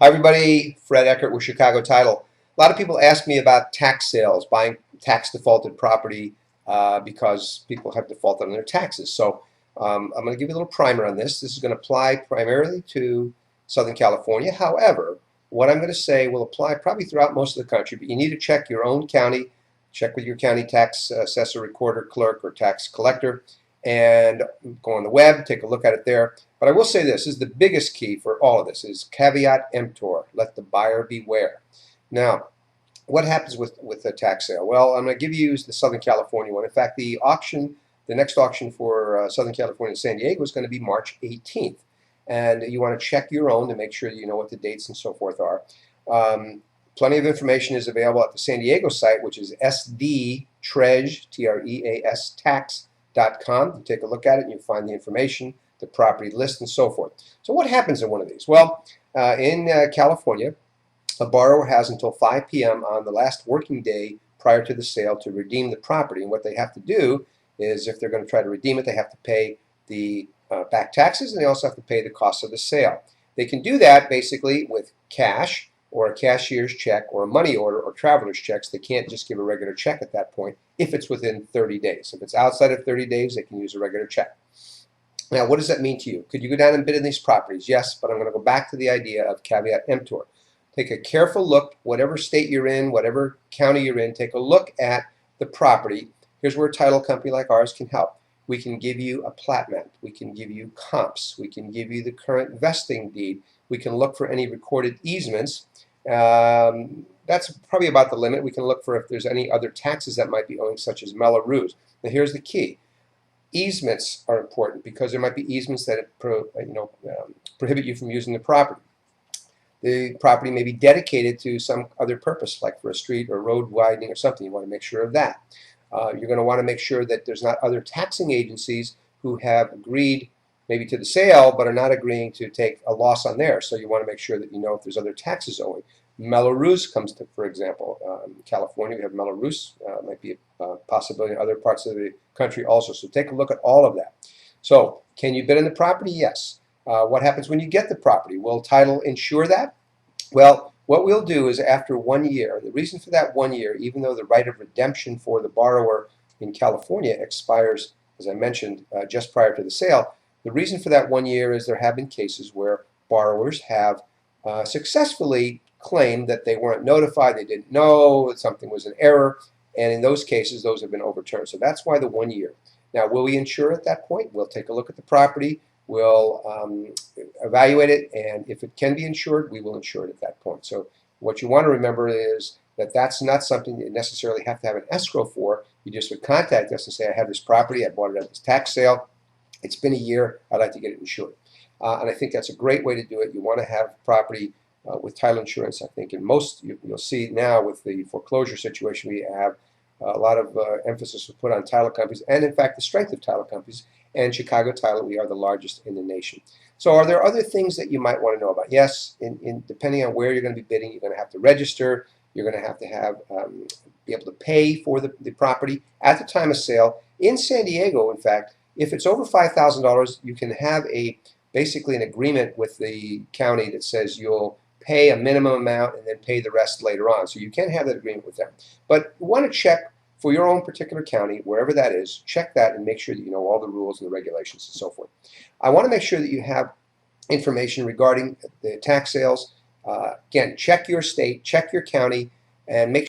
Hi everybody, Fred Eckert with Chicago Title. A lot of people ask me about tax sales, buying tax defaulted property because people have defaulted on their taxes. So I'm going to give you a little primer on this. This is going to apply primarily to Southern California. However, what I'm going to say will apply probably throughout most of the country, but you need to check your own county, check with your county tax assessor, recorder, clerk, or tax collector, and go on the web, take a look at it there. But I will say this is the biggest key for all of this is caveat emptor, let the buyer beware. Now, what happens with the tax sale? Well, I'm going to give you the Southern California one. In fact, the next auction for Southern California and San Diego is going to be March 18th. And you want to check your own to make sure that you know what the dates and so forth are. Plenty of information is available at the San Diego site, which is sdtreas, T-R-E-A-S, tax.com. You take a look at it and you find the information, the property list, and so forth. So what happens in one of these? Well, in California, a borrower has until 5 p.m. on the last working day prior to the sale to redeem the property. And what they have to do is, if they're going to try to redeem it, they have to pay the back taxes, and they also have to pay the cost of the sale. They can do that basically with cash or a cashier's check or a money order or traveler's checks. They can't just give a regular check at that point if it's within 30 days. If it's outside of 30 days, they can use a regular check. Now, what does that mean to you? Could you go down and bid in these properties? Yes, but I'm going to go back to the idea of caveat emptor. Take a careful look, whatever state you're in, whatever county you're in, take a look at the property. Here's where a title company like ours can help. We can give you a plat map. We can give you comps. We can give you the current vesting deed. We can look for any recorded easements. That's probably about the limit. We can look for if there's any other taxes that might be owing, such as Mello-Roos. Now here's the key. Easements are important because there might be easements that prohibit you from using the property. The property may be dedicated to some other purpose, like for a street or road widening or something. You want to make sure of that. You're going to want to make sure that there's not other taxing agencies who have agreed maybe to the sale but are not agreeing to take a loss on theirs. So you want to make sure that you know if there's other taxes owing. Mello-Roos comes to, for example, in California we have Mello-Roos, might be a possibility in other parts of the country also. So take a look at all of that. So can you bid on the property? Yes. What happens when you get the property? Will title insure that? Well, what we'll do is after 1 year, the reason for that 1 year, even though the right of redemption for the borrower in California expires, as I mentioned, just prior to the sale, the reason for that 1 year is there have been cases where borrowers have successfully claimed that they weren't notified, they didn't know, that something was an error, and in those cases, those have been overturned. So that's why the 1 year. Now, will we insure at that point? We'll take a look at the property. We'll evaluate it, and if it can be insured, we will insure it at that point. So what you want to remember is that that's not something you necessarily have to have an escrow for. You just would contact us and say, I have this property, I bought it at this tax sale, it's been a year, I'd like to get it insured. And I think that's a great way to do it. You want to have property with title insurance. I think in most, you'll see now with the foreclosure situation we have, a lot of emphasis was put on title companies, and in fact the strength of title companies. And Chicago Title, we are the largest in the nation. So are there other things that you might want to know about? Yes, depending on where you're going to be bidding, you're going to have to register. You're going to have be able to pay for the property at the time of sale. In San Diego, in fact, if it's over $5,000, you can have basically an agreement with the county that says you'll pay a minimum amount and then pay the rest later on. So you can have that agreement with them. But you want to check for your own particular county, wherever that is, check that and make sure that you know all the rules and the regulations and so forth. I want to make sure that you have information regarding the tax sales. Again, check your state, check your county, and make